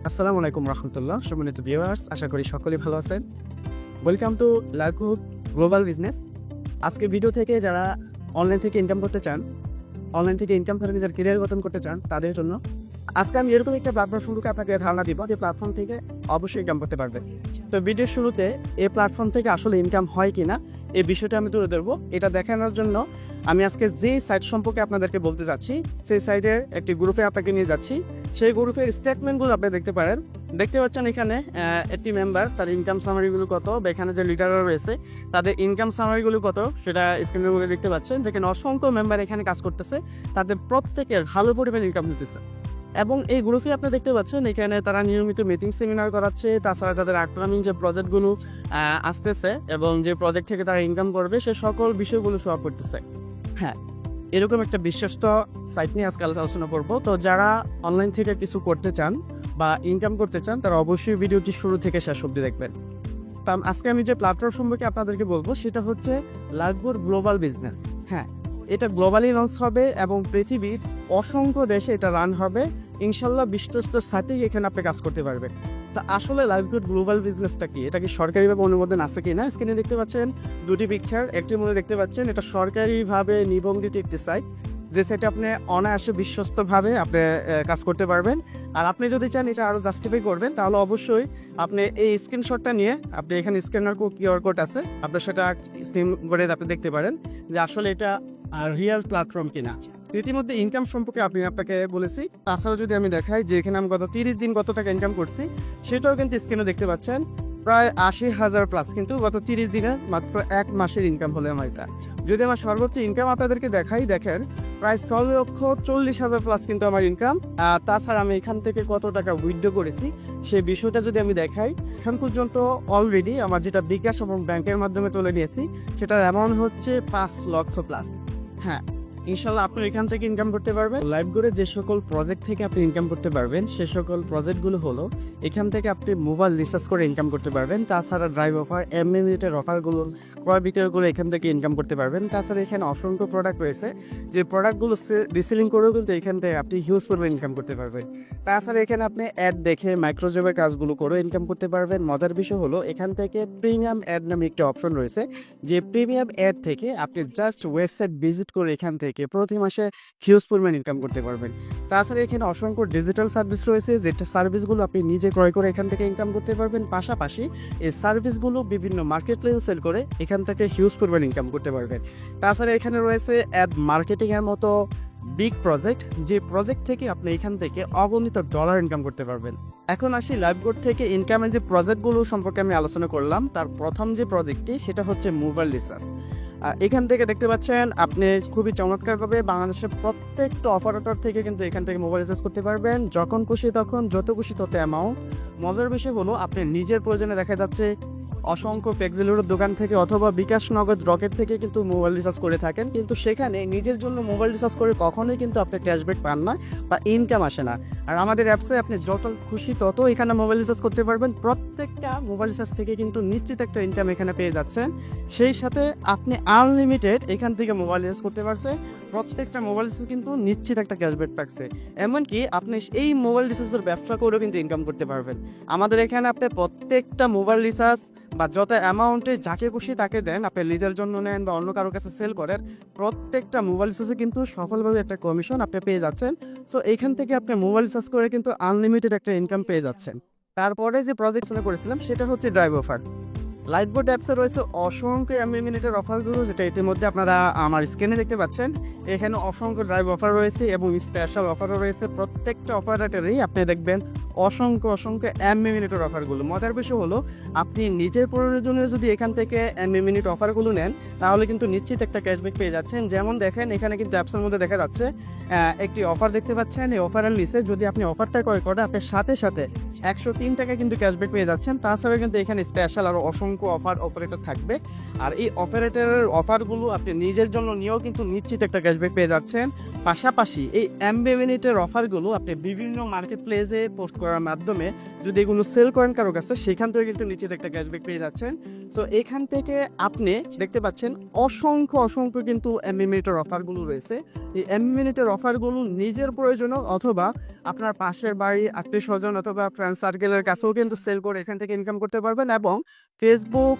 আসসালামু আলাইকুম রহমতুল্লাহ, সম্মানিত ভিউয়ার্স, আশা করি সকলেই ভালো আছেন। Welcome to livelihood global business. আজকে ভিডিও থেকে যারা অনলাইন থেকে ইনকাম করতে চান, অনলাইন থেকে ইনকাম করে নিজের ক্যারিয়ার গঠন করতে চান, তাদের জন্য আজকে আমি এরকম একটা প্ল্যাটফর্ম সম্পর্কে আপনাকে ধারণা দিব যে প্ল্যাটফর্ম থেকে অবশ্যই ইনকাম করতে পারবে। তো ভিডিওর শুরুতে এই প্ল্যাটফর্ম থেকে আসলে ইনকাম হয় কিনা এই বিষয়টা আমি তুলে ধরবো। এটা দেখানোর জন্য আমি আজকে যে সাইট সম্পর্কে আপনাদেরকে বলতে যাচ্ছি, সেই সাইটের একটি গ্রুপে আপনাকে নিয়ে যাচ্ছি। সেই গ্রুপের স্টেটমেন্টগুলো আপনি দেখতে পাচ্ছেন এখানে একটি মেম্বার তার ইনকাম সামারিগুলো কত, বা এখানে যে লিডাররা রয়েছে তাদের ইনকাম সামারিগুলো কত সেটা স্ক্রিনের মধ্যে দেখতে পাচ্ছেন। দেখেন অসংখ্য মেম্বার এখানে কাজ করতেছে, তাদের প্রত্যেকের ভালো পরিমাণ ইনকাম হতেছে। এবং এই গ্রুপে আপনি দেখতে পাচ্ছেন এখানে তারা নিয়মিত মিটিং সেমিনার করাচ্ছে, তাছাড়া তাদের আপকামিং যে প্রজেক্টগুলো আসতেছে এবং যে প্রজেক্ট থেকে তারা ইনকাম করবে সে সকল বিষয়গুলো শো আপ করতেছে। হ্যাঁ, এরকম একটা বিশ্বস্ত সাইট নিয়ে আজকে আলোচনা করবো। তো যারা অনলাইন থেকে কিছু করতে চান বা ইনকাম করতে চান তারা অবশ্যই ভিডিওটি শুরু থেকে শেষ অবধি দেখবেন। তা আজকে আমি যে প্ল্যাটফর্ম সম্পর্কে আপনাদেরকে বলবো সেটা হচ্ছে লাইভহুড গ্লোবাল বিজনেস। হ্যাঁ, এটা গ্লোবালি লঞ্চ হবে এবং পৃথিবীর অসংখ্য দেশে এটা রান হবে। ইনশাল্লাহ বিশ্বস্ত সাথেই এখানে আপনি কাজ করতে পারবেন। তা আসলে লাইভহুড গ্লোবাল বিজনেসটা কি, এটা কি সরকারিভাবে অনুমোদন আছে কি না? স্ক্রিনে দেখতে পাচ্ছেন দুটি পিকচার, একটির মধ্যে দেখতে পাচ্ছেন এটা সরকারিভাবে নিবন্ধিত একটি সাইট, যে সাইটে আপনি অনায়াসে বিশ্বস্তভাবে আপনি কাজ করতে পারবেন। আর আপনি যদি চান এটা আরও জাস্টিফাই করবেন তাহলে অবশ্যই আপনি এই স্ক্রিনশটটা নিয়ে আপনি এখানে স্ক্যানার কিউআর কোড আছে, আপনি সেটা স্ক্রিন করে আপনি দেখতে পারেন যে আসলে এটা রিয়েল প্ল্যাটফর্ম কিনা। ইতিমধ্যে ইনকাম সম্পর্কে আপনাকে বলেছি। তাছাড়া যদি আমি দেখাই যে এখানে আমি গত 30 দিন কত টাকা ইনকাম করছি সেটাও কিন্তু স্ক্রিনে দেখতে পাচ্ছেন, প্রায় 80,000 প্লাস, কিন্তু গত 30 দিনে মাত্র এক মাসের ইনকাম হলে আমার এটা। যদি আমার সর্বোচ্চ ইনকাম আপনাদেরকে দেখাই, দেখেন প্রায় 6,40,000 প্লাস কিন্তু আমার ইনকাম। তাছাড়া আমি এখান থেকে কত টাকা উইথড্র করেছি সেই বিষয়টা যদি আমি দেখাই, এখন পর্যন্ত অলরেডি আমার যেটা বিকাশ এবং ব্যাংকের মাধ্যমে তুলে নিয়েছি সেটার অ্যামাউন্ট হচ্ছে 5 লক্ষ প্লাস। হ্যাঁ, ইনশাল্লাহ আপনি এখান থেকে ইনকাম করতে পারবেন। লাইভ করে যে সকল প্রজেক্ট থেকে আপনি ইনকাম করতে পারবেন সে সকল প্রজেক্টগুলো হলো এখান থেকে আপনি মোবাইল রিচার্জ করে ইনকাম করতে পারবেন। তাছাড়া ড্রাইভ অফার, এমএমিটের অফারগুলো, ক্রয় বিক্রয়গুলো এখান থেকে ইনকাম করতে পারবেন। তাছাড়া এখানে অসংখ্য প্রোডাক্ট রয়েছে, যে প্রোডাক্টগুলো রিসেলিং করেও কিন্তু এখান থেকে আপনি হিউজ পরিমাণ ইনকাম করতে পারবেন। তাছাড়া এখানে আপনি অ্যাড দেখে মাইক্রোজবের কাজগুলো করেও ইনকাম করতে পারবেন। মজার বিষয় হলো এখান থেকে প্রিমিয়াম অ্যাড নামে একটি অপশন রয়েছে, যে প্রিমিয়াম অ্যাড থেকে আপনি জাস্ট ওয়েবসাইট ভিজিট করে এখান থেকে প্রতি মাসে হিউজ পরিমাণ ইনকাম করতে পারবেন। তাছাড়া এখানে অসংখ্য ডিজিটাল সার্ভিস রয়েছে, যেটা সার্ভিসগুলো আপনি নিজে ক্রয় করে এখান থেকে ইনকাম করতে পারবেন। পাশাপাশি এই সার্ভিসগুলো বিভিন্ন মার্কেট প্লেসে সেল করে এখান থেকে হিউজ পরিমাণ ইনকাম করতে পারবেন। তাছাড়া এখানে রয়েছে অ্যাড মার্কেটিংয়ের মতো বিগ প্রজেক্ট, যে প্রজেক্ট থেকে আপনি এখান থেকে অগণিত ডলার ইনকাম করতে পারবেন। এখন আসি লাইভবোর্ড থেকে ইনকামের যে প্রজেক্টগুলো সম্পর্কে আমি আলোচনা করলাম, তার প্রথম যে প্রজেক্টটি সেটা হচ্ছে মোবাইল রিচার্জ। এখান থেকে দেখতে পাচ্ছেন আপনি খুবই চমৎকারভাবে বাংলাদেশের প্রত্যেকটা অপারেটর থেকে কিন্তু এখান থেকে মোবাইল রিচার্জ করতে পারবেন, যখন খুশি তখন, যত খুশি তত অ্যামাউন্ট। মজার বিষয় হলো আপনি নিজের প্রয়োজনে দেখা যাচ্ছে অসংখ্য ফ্লেক্সিলোর দোকান থেকে অথবা বিকাশ নগদ রকেট থেকে কিন্তু মোবাইল রিচার্জ করে থাকেন, কিন্তু সেখানে নিজের জন্য মোবাইল রিচার্জ করে কখনোই কিন্তু আপনি ক্যাশব্যাক পান না বা ইনকাম আসে না। আর আমাদের অ্যাপসে আপনি যত খুশি তত এখানে মোবাইল রিচার্জ করতে পারবেন। প্রত্যেকটা মোবাইল রিচার্জ থেকে কিন্তু নিশ্চিত একটা ইনকাম এখানে পেয়ে যাচ্ছেন। সেই সাথে আপনি আনলিমিটেড এখান থেকে মোবাইল রিচার্জ করতে পারছেন। প্রত্যেকটা মোবাইল রিচার্জ কিন্তু নিশ্চিত একটা ক্যাশব্যাক থাকছে। এমনকি আপনি এই মোবাইল রিচার্জের ব্যবসা করেও কিন্তু ইনকাম করতে পারবেন। আমাদের এখানে আপনি প্রত্যেকটা মোবাইল রিচার্জ বা যত অ্যামাউন্টে যাকে খুশি তাকে দেন, আপনি নিজের জন্য নেন বা অন্য কারোর কাছে সেল করেন, প্রত্যেকটা মোবাইল রিচার্জে কিন্তু সফলভাবে একটা কমিশন আপনি পেয়ে যাচ্ছেন। সো এখান থেকে আপনি মোবাইল রিচার্জ করে কিন্তু আনলিমিটেড একটা ইনকাম পেয়ে যাচ্ছেন। তারপরে যে প্রজেক্ট করেছিলাম সেটা হচ্ছে ড্রাইভ অফার। লাইভবোর্ড অ্যাপসে রয়েছে অসংখ্য মিনিটের অফারগুলো, যেটা ইতিমধ্যে আপনারা আমার স্ক্রিনে দেখতে পাচ্ছেন। এখানে অসংখ্য ড্রাইভ অফার রয়েছে এবং স্পেশাল অফারও রয়েছে। প্রত্যেকটা অপারেটরেই আপনি দেখবেন অসংখ্য মিনিটের অফারগুলো। মজার বিষয় হলো আপনি নিজের প্রয়োজনে যদি এখান থেকে মিনিট অফারগুলো নেন তাহলে কিন্তু নিশ্চিত একটা ক্যাশব্যাক পেয়ে যাচ্ছেন। যেমন দেখেন এখানে কিন্তু অ্যাপসের মধ্যে দেখা যাচ্ছে একটি অফার দেখতে পাচ্ছেন। এই অফারের নিচে যদি আপনি অফারটা ক্রয় করেন আপনি সাথে 103 টাকা কিন্তু ক্যাশব্যাক পেয়ে যাচ্ছেন। তাছাড়া কিন্তু এখানে স্পেশাল আরও অসংখ্য অপারেটর থাকবে, আর এই অপারেটরের অফারগুলো আপনি নিজের জন্য নিয়েও কিন্তু নিশ্চিত একটা ক্যাশব্যাক পেয়ে যাচ্ছেন। পাশাপাশি এই মিনিটের অফারগুলো আপনি বিভিন্ন মার্কেট প্লেসে পোস্ট করার মাধ্যমে যদি এগুলো সেল করেন কারো কাছে, সেখান থেকে কিন্তু নিশ্চিত একটা ক্যাশব্যাক পেয়ে যাচ্ছেন। সো এখান থেকে আপনি দেখতে পাচ্ছেন অসংখ্য কিন্তু মিনিটের অফারগুলো রয়েছে। এই এমনিমিনেটের অফারগুলো নিজের প্রয়োজনও অথবা আপনার পাশের বাড়ি আত্মীয় স্বজন অথবা ফ্রেন্ড সার্কেলের কাছেও কিন্তু সেল করে এখান থেকে ইনকাম করতে পারবেন এবং ফেসবুক,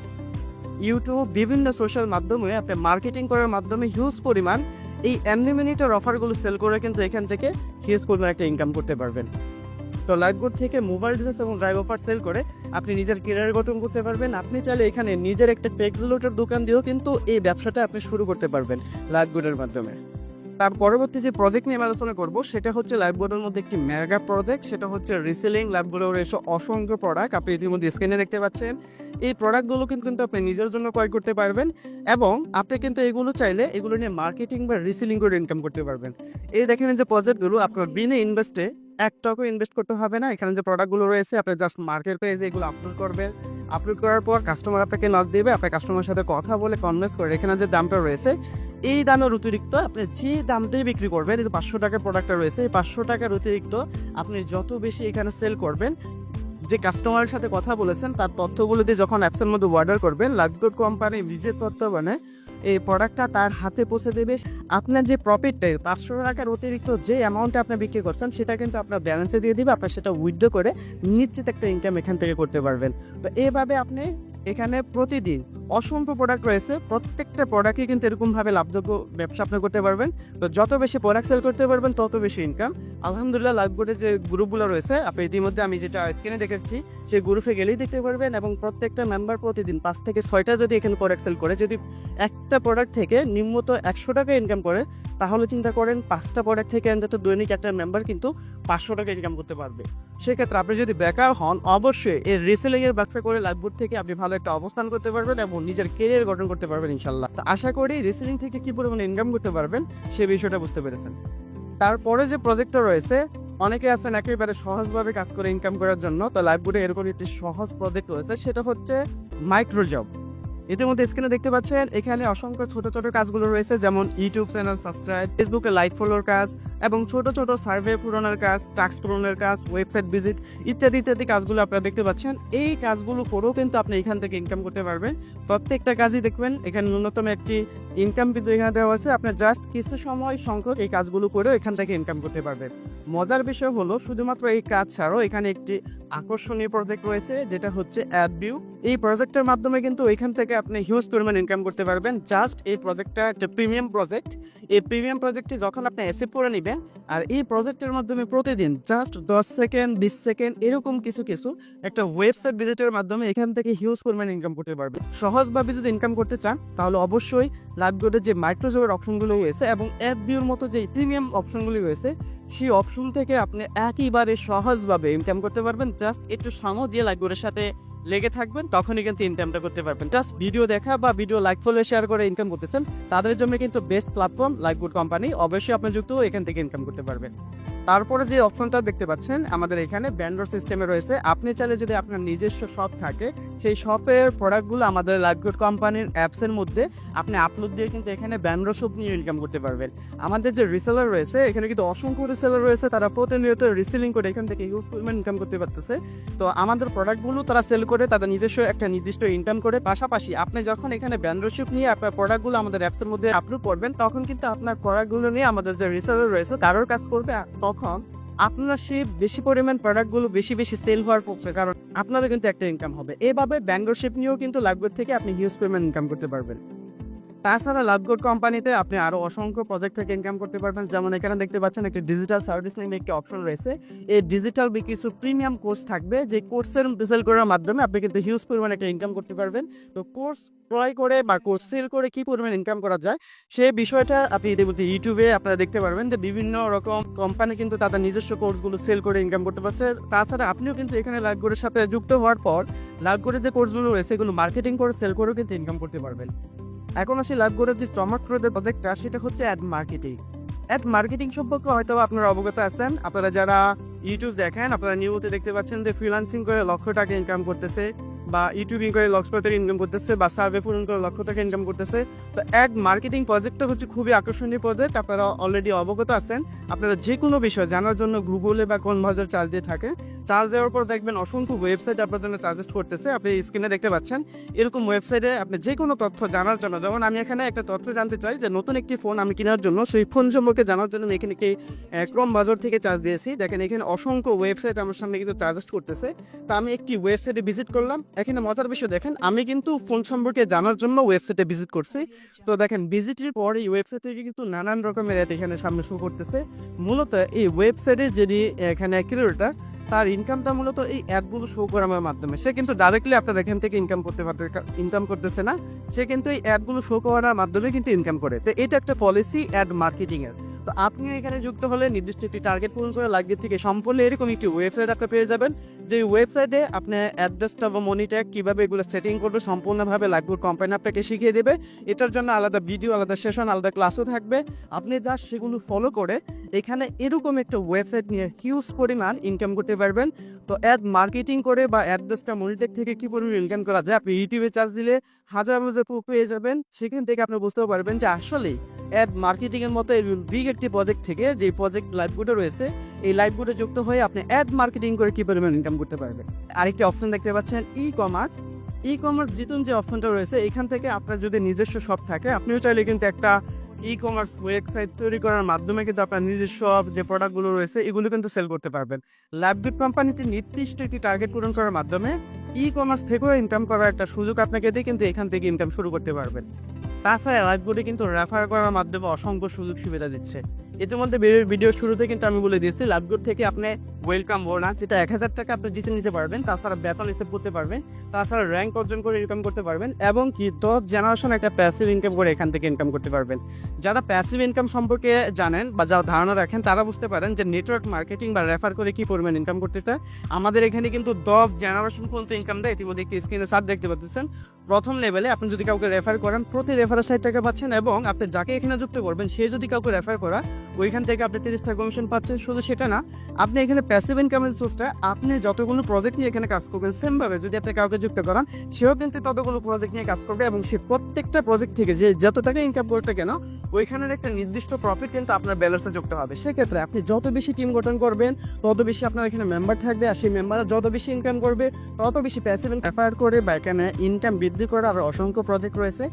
ইউটিউব বিভিন্ন সোশ্যাল মাধ্যমে আপনি মার্কেটিং করার মাধ্যমে হিউজ পরিমাণ এই আনলিমিটেড অফারগুলো সেল করে কিন্তু এখান থেকে হিউজ পরিমাণ একটা ইনকাম করতে পারবেন। তো লাইটবোর্ড থেকে মোবাইল ডিভাইস এবং ড্রাইভ অফার সেল করে আপনি নিজের ক্যারিয়ার গঠন করতে পারবেন। আপনি চাইলে এখানে নিজের একটা ফ্লেক্সিলোটের দোকান দিয়েও কিন্তু এই ব্যবসাটা আপনি শুরু করতে পারবেন লাইটবোর্ডের মাধ্যমে। তার পরবর্তী যে প্রজেক্ট নিয়ে আলোচনা করবো সেটা হচ্ছে লাইটবোর্ডের মধ্যে একটি মেগা প্রজেক্ট, সেটা হচ্ছে রিসেলিং। লাইটবোর্ডের এসব অসংখ্য প্রোডাক্ট আপনি ইতিমধ্যে স্ক্রিনে দেখতে পাচ্ছেন। এই প্রোডাক্টগুলো কিন্তু আপনি নিজের জন্য ক্রয় করতে পারবেন এবং আপনি কিন্তু এগুলো চাইলে এগুলো নিয়ে মার্কেটিং বা রিসেলিং করে ইনকাম করতে পারবেন। এই দেখেন যে প্রজেক্টগুলো আপনার বিনা ইনভেস্টে 1 টাকাও ইনভেস্ট করতে হবে না। এখানে যে প্রোডাক্টগুলো রয়েছে আপনি জাস্ট মার্কেট পেজে এগুলো আপলোড করবেন। আপলোড করার পর কাস্টমার আপনাকে নক দেবে, আপনার কাস্টমারের সাথে কথা বলে কনভিন্স করে এখানে যে দামটা রয়েছে এই দামের অতিরিক্ত আপনি যে দামটাই বিক্রি করবেন, এই যে 500 টাকার প্রোডাক্টটা রয়েছে এই 500 টাকার অতিরিক্ত আপনি যত বেশি এখানে সেল করবেন, যে কাস্টমারের সাথে কথা বলেছেন তার তথ্যগুলো দিয়ে যখন অ্যাপসের মধ্যে অর্ডার করবেন, লাইটবোর্ড কোম্পানি নিজের তত্ত্বাবধানে এই প্রোডাক্টটা তার হাতে পৌঁছে দেবে। আপনার যে প্রফিটটা 500 টাকার অতিরিক্ত যে অ্যামাউন্টটা আপনি বিক্রি করছেন সেটা কিন্তু আপনার ব্যালেন্সে দিয়ে দিবে, আপনার সেটা উইথড্র করে নিশ্চিত একটা ইনকাম এখান থেকে করতে পারবেন। তো এইভাবে আপনি এখানে প্রতিদিন অসংখ্য প্রোডাক্ট রয়েছে, প্রত্যেকটা প্রোডাক্টই কিন্তু এরকমভাবে লাভযোগ্য ব্যবসা আপনি করতে পারবেন। তো যত বেশি প্রোডাক্ট সেল করতে পারবেন তত বেশি ইনকাম। আলহামদুলিল্লাহ লাইভবোর্ডে যে গ্রুপগুলো রয়েছে আপনি ইতিমধ্যে আমি যেটা স্ক্রিনে দেখেছি সেই গ্রুপে গেলেই দেখতে পারবেন এবং প্রত্যেকটা মেম্বার প্রতিদিন 5 থেকে 6টা যদি এখানে প্রোডাক্ট সেল করে, যদি একটা প্রোডাক্ট থেকে নিম্নত 100 টাকা ইনকাম করে তাহলে চিন্তা করেন 5টা প্রোডাক্ট থেকে অন্তত দৈনিক একটা মেম্বার কিন্তু 500 টাকা ইনকাম করতে পারবে। সেক্ষেত্রে আপনি যদি বেকার হন অবশ্যই এই রিসেলিংয়ের ব্যবসা করে লাইভবোর্ড থেকে আপনি ভালো একটা অবস্থান করতে পারবেন এবং নিজের ক্যারিয়ার গঠন করতে পারবেন ইনশাল্লাহ। তো আশা করি রিসেলিং থেকে কি পরিমাণে ইনকাম করতে পারবেন সে বিষয়টা বুঝতে পেরেছেন। তারপরে যে প্রজেক্টটা রয়েছে, অনেকে আছেন একেবারে সহজভাবে কাজ করে ইনকাম করার জন্য, তো লাইভবোর্ডে এরকম একটি সহজ প্রজেক্ট রয়েছে, সেটা হচ্ছে মাইক্রো জব। ইতিমধ্যে স্ক্রিনে দেখতে পাচ্ছেন এখানে অসংখ্য ছোট ছোট কাজগুলো রয়েছে, যেমন ইউটিউব চ্যানেল সাবস্ক্রাইব, ফেসবুকে লাইক ফলোর কাজ এবং ছোট ছোট সার্ভে পূরণের কাজ, টাস্ক পূরণের কাজ, ওয়েবসাইট ভিজিট ইত্যাদি ইত্যাদি কাজগুলো আপনারা দেখতে পাচ্ছেন। এই কাজগুলো করেও কিন্তু আপনি এখান থেকে ইনকাম করতে পারবেন। প্রত্যেকটা কাজই দেখবেন এখানে ন্যূনতম একটি ইনকাম কিন্তু এখানে দেওয়া আছে, আপনি জাস্ট কিছু সময় সংখ্যক এই কাজগুলো করেও এখান থেকে ইনকাম করতে পারবেন। মজার বিষয় হলো শুধুমাত্র এই কাজ ছাড়াও এখানে একটি আকর্ষণীয় প্রজেক্ট রয়েছে যেটা হচ্ছে অ্যাডভিউ। এই প্রজেক্টের মাধ্যমে কিন্তু এখান থেকে আপনি হিউজ পরিমাণ ইনকাম করতে পারবেন। জাস্ট এই প্রজেক্টটা একটা প্রিমিয়াম প্রজেক্ট। এই প্রিমিয়াম প্রজেক্টটি যখন আপনি অ্যাসেপ্ট করে নেবেন আর এই প্রজেক্টের মাধ্যমে প্রতিদিন জাস্ট 10 সেকেন্ড 20 সেকেন্ড এরকম কিছু একটা ওয়েবসাইট ভিজিটের মাধ্যমে এখান থেকে হিউজ পরিমাণ ইনকাম করতে পারবেন। সহজভাবে যদি ইনকাম করতে চান তাহলে অবশ্যই লাইভবোর্ডের যে মাইক্রোজবের অপশনগুলো রয়েছে এবং অ্যাডভিউর মতো যে প্রিমিয়াম অপশনগুলি রয়েছে সেই অপশন থেকে আপনি একেবারে সহজভাবে ইনকাম করতে পারবেন। জাস্ট একটু সময় দিয়ে লাইভবোর্ডের সাথে লেগে থাকবেন, তখনই কিন্তু ইনকামটা করতে পারবেন। জাস্ট ভিডিও দেখা বা ভিডিও লাইক ফলো শেয়ার করে ইনকাম করতে চান তাদের জন্য কিন্তু বেস্ট প্ল্যাটফর্ম লাইভবোর্ড কোম্পানি। অবশ্যই আপনি যুক্ত এখান থেকে ইনকাম করতে পারবেন। তারপরে যে অপশনটা দেখতে পাচ্ছেন আমাদের এখানে ব্যান্ডর সিস্টেমে রয়েছে। আপনি চাইলে যদি আপনার নিজস্ব শপ থাকে সেই শপের প্রোডাক্টগুলো আমাদের লাইভবোর্ড কোম্পানির অ্যাপসের মধ্যে আপনি আপলোড দিয়ে কিন্তু এখানে ব্যান্ডর শপ নিয়ে ইনকাম করতে পারবেন। আমাদের যে রিসেলার রয়েছে এখানে কিন্তু অসংখ্য রিসেলার রয়েছে, তারা প্রতিনিয়ত রিসেলিং করে এখান থেকে হিউজ পরিমাণ ইনকাম করতে পারতেছে। তো আমাদের প্রোডাক্টগুলো তারা সেল করে তাদের নিজস্ব একটা নির্দিষ্ট ইনকাম করে। পাশাপাশি আপনি যখন এখানে ব্যান্ডরশিপ নিয়ে আপনার প্রোডাক্টগুলো আমাদের অ্যাপসের মধ্যে আপলোড করবেন তখন কিন্তু আপনার প্রোডাক্টগুলো নিয়ে আমাদের যে রিসেলার রয়েছে তারও কাজ করবে। তখন আপনার সেই বেশি পরিমাণ প্রোডাক্টগুলো বেশি সেল হওয়ার পক্ষে, কারণ আপনারও কিন্তু একটা ইনকাম হবে। এভাবে ব্যান্ডরশিপ নিয়েও কিন্তু লাইভবোর্ড থেকে আপনি হিউজ পরিমাণ ইনকাম করতে পারবেন। তাছাড়া লাইভবোর্ড কোম্পানিতে আপনি আরও অসংখ্য প্রজেক্ট থেকে ইনকাম করতে পারবেন। যেমন এখানে দেখতে পাচ্ছেন একটি ডিজিটাল সার্ভিস নামে একটি অপশন রয়েছে। এই ডিজিটাল কিছু প্রিমিয়াম কোর্স থাকবে যে কোর্সের সেল করার মাধ্যমে আপনি কিন্তু হিউজ পরিমাণে একটা ইনকাম করতে পারবেন। তো কোর্স ক্রয় করে বা কোর্স সেল করে কী পরিমাণ ইনকাম করা যায় সেই বিষয়টা আপনি ইতিমধ্যে ইউটিউবে আপনারা দেখতে পারবেন যে বিভিন্ন রকম কোম্পানি কিন্তু তাদের নিজস্ব কোর্সগুলো সেল করে ইনকাম করতে পারছে। তাছাড়া আপনিও কিন্তু এখানে লাইভবোর্ডের সাথে যুক্ত হওয়ার পর লাইভবোর্ডের যে কোর্সগুলো রয়েছে এগুলো মার্কেটিং করে সেল করেও কিন্তু ইনকাম করতে পারবেন। এখন আসি লাইভবোর্ডের যে চমৎকার প্রজেক্টটা সেটা হচ্ছে অ্যাড মার্কেটিং। অ্যাড মার্কেটিং সম্পর্কে হয়তো আপনারা অবগত আছেন। আপনারা যারা ইউটিউব দেখেন আপনারা নিউজে দেখতে পাচ্ছেন যে ফ্রিল্যান্সিং করে লক্ষ টাকা ইনকাম করতেছে বা ইউটিউবিং করে লক্ষ টাকা ইনকাম করতেছে বা সার্ভে পূরণ করে লক্ষ টাকা ইনকাম করতেছে। তো অ্যাড মার্কেটিং প্রজেক্টটা হচ্ছে খুবই আকর্ষণীয় প্রজেক্ট, আপনারা অলরেডি অবগত আছেন। আপনারা যে কোনো বিষয় জানার জন্য গুগলে বা কোন ভাষার চার্জ দিয়ে থাকে চার্জ দেওয়ার পর দেখবেন অসংখ্য ওয়েবসাইট আপনার জন্য সাজেস্ট করতেছে। আপনি স্ক্রিনে দেখতে পাচ্ছেন এরকম ওয়েবসাইটে আপনি যে কোনো তথ্য জানার জন্য, যেমন আমি এখানে একটা তথ্য জানতে চাই যে নতুন একটি ফোন আমি কেনার জন্য, সেই ফোন সম্পর্কে জানার জন্য আমি এখানে কি ক্রোম বাজার থেকে চার্জ দিয়েছি। দেখেন এখানে অসংখ্য ওয়েবসাইট আমার সামনে কিন্তু সাজেস্ট করতেছে। তা আমি একটি ওয়েবসাইটে ভিজিট করলাম। এখানে মজার বিষয় দেখেন, আমি কিন্তু ফোন সম্পর্কে জানার জন্য ওয়েবসাইটে ভিজিট করছি। তো দেখেন ভিজিটের পর এই ওয়েবসাইট থেকে কিন্তু নানান রকমের অ্যাড এখানে সামনে শো করতেছে। মূলত এই ওয়েবসাইটে যিনি এখানে ক্রিয়েটর, তার ইনকামটা মূলত এই অ্যাডগুলো শো করার মাধ্যমে। সে কিন্তু ডাইরেক্টলি আপনার এখান থেকে ইনকাম করতেছে না, সে কিন্তু এই অ্যাডগুলো শো করার মাধ্যমে কিন্তু ইনকাম করে। তো এটা একটা পলিসি অ্যাড মার্কেটিংয়ের। তো আপনিও এখানে যুক্ত হলে নির্দিষ্ট একটি টার্গেট পূরণ করে লাগবে থেকে সম্পূর্ণ এরকম একটি ওয়েবসাইট আপনি পেয়ে যাবেন, যে ওয়েবসাইটে আপনার অ্যাড্রেসটা বা মানি ট্যাগ কীভাবে এগুলো সেটিং করবে সম্পূর্ণভাবে লাগবে কোম্পানি আপনাকে শিখিয়ে দেবে। এটার জন্য আলাদা ভিডিও, আলাদা সেশন, আলাদা ক্লাসও থাকবে। আপনি যা সেগুলো ফলো করে এখানে এরকম একটা ওয়েবসাইট নিয়ে হিউজ পরিমাণ ইনকাম করতে পারবেন। তো অ্যাড মার্কেটিং করে বা অ্যাড্রেসটা মানি ট্যাগ থেকে কী পরিমাণ ইনকাম করা যায়, আপনি ইউটিউবে চার্জ দিলে হাজার হাজার পেয়ে যাবেন। সেখান থেকে আপনি বুঝতেও পারবেন যে আসলেই অ্যাড মার্কেটিংয়ের মতো বিগ একটি প্রজেক্ট থেকে, যে প্রজেক্ট লাইভগুলো রয়েছে, এই লাইভগুলো যুক্ত হয়ে আপনি অ্যাড মার্কেটিং করে কী পরিমাণ ইনকাম করতে পারবেন। আরেকটি অপশন দেখতে পাচ্ছেন ই কমার্স। জিতুন যে অপশনটা রয়েছে, এখান থেকে আপনার যদি নিজস্ব শপ থাকে, আপনিও চাইলে কিন্তু একটা ই কমার্স ওয়েবসাইট তৈরি করার মাধ্যমে কিন্তু আপনার নিজস্ব যে প্রোডাক্টগুলো রয়েছে এগুলো কিন্তু সেল করতে পারবেন। লাইভগুড কোম্পানিতে নির্দিষ্ট একটি টার্গেট পূরণ করার মাধ্যমে ই কমার্স থেকেও ইনকাম করার একটা সুযোগ আপনাকে দিয়ে কিন্তু এখান থেকে ইনকাম শুরু করতে পারবেন। তাছাড়া লাইভগুডে কিন্তু রেফার করার মাধ্যমে অসংখ্য সুযোগ সুবিধা দিচ্ছে। ইতিমধ্যে ভিডিও শুরুতে কিন্তু আমি বলে দিয়েছি লাইভগুড থেকে আপনি ওয়েলকাম বোনাস, যেটা 1000 টাকা আপনি জিতে নিতে পারবেন। তাছাড়া বেতন হিসেব করতে পারবেন, তাছাড়া র্যাঙ্ক অর্জন করে ইনকাম করতে পারবেন, এবং কি 10 জেনারেশন একটা প্যাসিভ ইনকাম করে এখান থেকে ইনকাম করতে পারবেন। যারা প্যাসিভ ইনকাম সম্পর্কে জানেন বা যারা ধারণা রাখেন তারা বুঝতে পারেন যে নেটওয়ার্ক মার্কেটিং বা রেফার করে কি পরিমাণ ইনকাম করতে চায়। আমাদের এখানে কিন্তু 10 জেনারেশন পর্যন্ত ইনকাম দেয়। ইতিমধ্যে একটি স্ক্রিনে চার্ট দেখতে পাচ্ছেন। প্রথম লেভেলে আপনি যদি কাউকে রেফার করেন প্রতি রেফারে 60 টাকা পাচ্ছেন, এবং আপনি যাকে এখানে যুক্ত করবেন সে যদি কাউকে রেফার করা ওইখান থেকে আপনি 30 টাকা কমিশন পাচ্ছেন। শুধু সেটা না, আপনি এখানে প্যাসিভ ইনকামের সোর্সটা আপনি যতগুলো প্রজেক্ট নিয়ে এখানে কাজ করবেন, সেমভাবে যদি আপনি কাউকে যুক্ত করান সেও কিন্তু ততগুলো প্রজেক্ট নিয়ে কাজ করবে, এবং সে প্রত্যেকটা প্রজেক্ট থেকে যে যত টাকা ইনকাম করতে কেন ওইখানের একটা নির্দিষ্ট প্রফিট কিন্তু আপনার ব্যালেন্সে যুক্ত হবে। সেক্ষেত্রে আপনি যত বেশি টিম গঠন করবেন তত বেশি আপনার এখানে মেম্বার থাকবে, আর সেই মেম্বাররা যত বেশি ইনকাম করবে তত বেশি প্যাসিভ রেফার করে বা এখানে ইনকাম বৃদ্ধি করে। আর অসংখ্য প্রজেক্ট রয়েছে,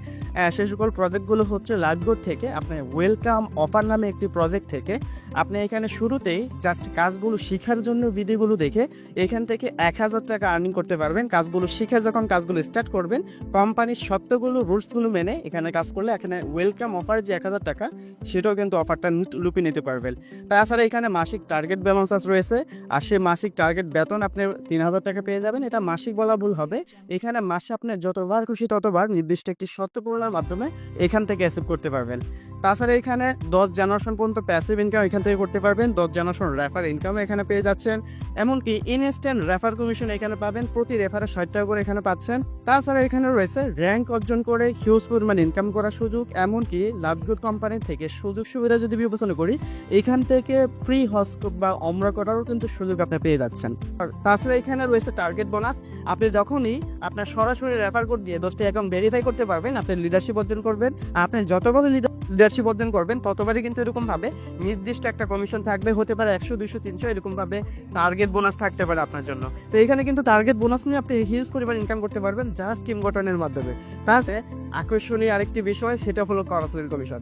সে সকল প্রজেক্টগুলো হচ্ছে লাইভগুড থেকে আপনি ওয়েলকাম অফার নামে একটি প্রজেক্ট থেকে আপনি এখানে শুরুতেই জাস্ট কাজগুলো শেখার জন্য ভিডিওগুলো দেখে এখান থেকে 1000 টাকা আর্নিং করতে পারবেন। কাজগুলো শিখে যখন কাজগুলো স্টার্ট করবেন, কোম্পানির সত্যগুলো রুলসগুলো মেনে এখানে কাজ করলে এখানে ওয়েলকাম অফার যে 1000 টাকা সেটাও কিন্তু অফারটা লুপে নিতে পারবেন। তাছাড়া এখানে মাসিক টার্গেট ব্যালেন্স রয়েছে, আর সে মাসিক টার্গেট বেতন আপনি 3000 টাকা পেয়ে যাবেন। এটা মাসিক বলা ভুল হবে, এখানে মাসে আপনি যতবার খুশি ততবার নির্দিষ্ট একটি শর্ত পূরণের মাধ্যমে এখান থেকে অ্যাসেভ করতে পারবেন। তাছাড়া এখানে 10 জেনারেশন পর্যন্ত প্যাসিভ ইনকাম এখান থেকে করতে পারবেন, 10 জেনারেশন রেফার ইনকাম এখানে পেয়ে যাচ্ছেন, এমনকি ইনস্ট্যান্ট রেফার কমিশন এখানে পাবেন, প্রতি রেফারে 60 টাকা করে এখানে পাচ্ছেন। তাছাড়া এখানে রয়েছে র্যাঙ্ক অর্জন করে হিউজ পরিমাণ ইনকাম করার সুযোগ, এমনকি লাইভগুড কোম্পানি থেকে সুযোগ সুবিধা যদি বিবেচনা করি এখান থেকে ফ্রি হজ বা ওমরা করারও কিন্তু সুযোগ আপনি পেয়ে যাচ্ছেন। আর তাছাড়া এখানে রয়েছে টার্গেট বোনাস। আপনি যখনই আপনার সরাসরি রেফার কোড দিয়ে 10টি অ্যাকাউন্ট ভেরিফাই করতে পারবেন, আপনি লিডারশিপ অর্জন করবেন। আপনি যতবার লিডারশিপ অর্জন করবেন ততবারই কিন্তু এরকমভাবে নির্দিষ্ট একটা কমিশন থাকবে, হতে পারে 100, 200, 300 এরকমভাবে টার্গেট বোনাস থাকতে পারে আপনার জন্য। তো এখানে কিন্তু টার্গেট বোনাস নিয়ে আপনি হিউজ পরিমাণ ইনকাম করতে পারবেন জাস্ট টিম গঠনের মাধ্যমে। তাছাড়া আকর্ষণীয় আরেকটি বিষয় সেটা হলো কাউন্সেলিং কমিশন।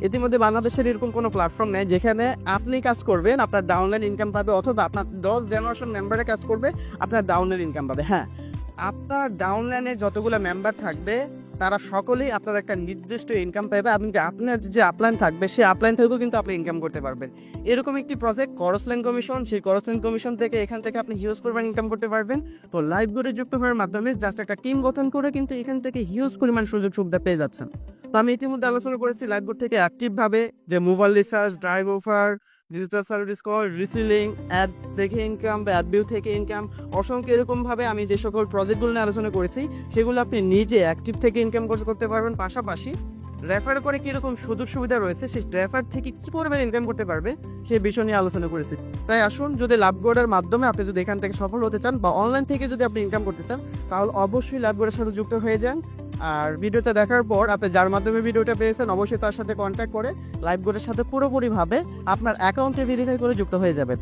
ইতিমধ্যে বাংলাদেশের এরকম কোনো প্ল্যাটফর্ম নেই যেখানে আপনি কাজ করবেন আপনার ডাউনলাইন ইনকাম পাবে, অথবা আপনার 10 জেনারেশন মেম্বারে কাজ করবে আপনার ডাউনলাইন ইনকাম পাবে। হ্যাঁ, আপনার ডাউনলাইনে যতগুলো মেম্বার থাকবে তারা সকলেই আপনার একটা নির্দিষ্ট ইনকাম পাবে, এমনকি আপনার যে আপলাইন থাকবে সেই আপলাইন থেকেও কিন্তু আপনি ইনকাম করতে পারবেন। এরকম একটি প্রজেক্ট করসলাইন কমিশন, সেই করসলাইন কমিশন থেকে এখান থেকে আপনি হিউজ পরিমাণ ইনকাম করতে পারবেন। তো লাইভগুডে যুক্ত হওয়ার মাধ্যমে জাস্ট একটা টিম গঠন করে কিন্তু এখান থেকে হিউজ পরিমাণ সুযোগ সুবিধা পেয়ে যাচ্ছেন। তো আমি ইতিমধ্যে আলোচনা করেছি লাইভগুড থেকে অ্যাক্টিভভাবে যে mobile recharge, drive offer, digital service call, reselling, ad দেখে ইনকাম বা অ্যাড ভিউ থেকে ইনকাম, অসংখ্য এরকমভাবে আমি যে সকল প্রজেক্টগুলো নিয়ে আলোচনা করেছি সেগুলো আপনি নিজে অ্যাক্টিভ থেকে ইনকাম করতে পারবেন। পাশাপাশি রেফার করে কীরকম সুযোগ সুবিধা রয়েছে, সেই রেফার থেকে কী পরিমাণ ইনকাম করতে পারবে সেই বিষয় নিয়ে আলোচনা করেছি। তাই আসুন, যদি লাইভগুডের মাধ্যমে আপনি যদি এখান থেকে সফল হতে চান বা অনলাইন থেকে যদি আপনি ইনকাম করতে চান তাহলে অবশ্যই লাইভগুডের সাথে যুক্ত হয়ে যান। আর ভিডিওটা দেখার পর আপনি যার মাধ্যমে ভিডিওটা পেয়েছেন অবশ্যই তার সাথে কন্ট্যাক্ট করে লাইভগুডের সাথে পুরোপুরিভাবে আপনার অ্যাকাউন্টে ভেরিফাই করে যুক্ত হয়ে যাবেন।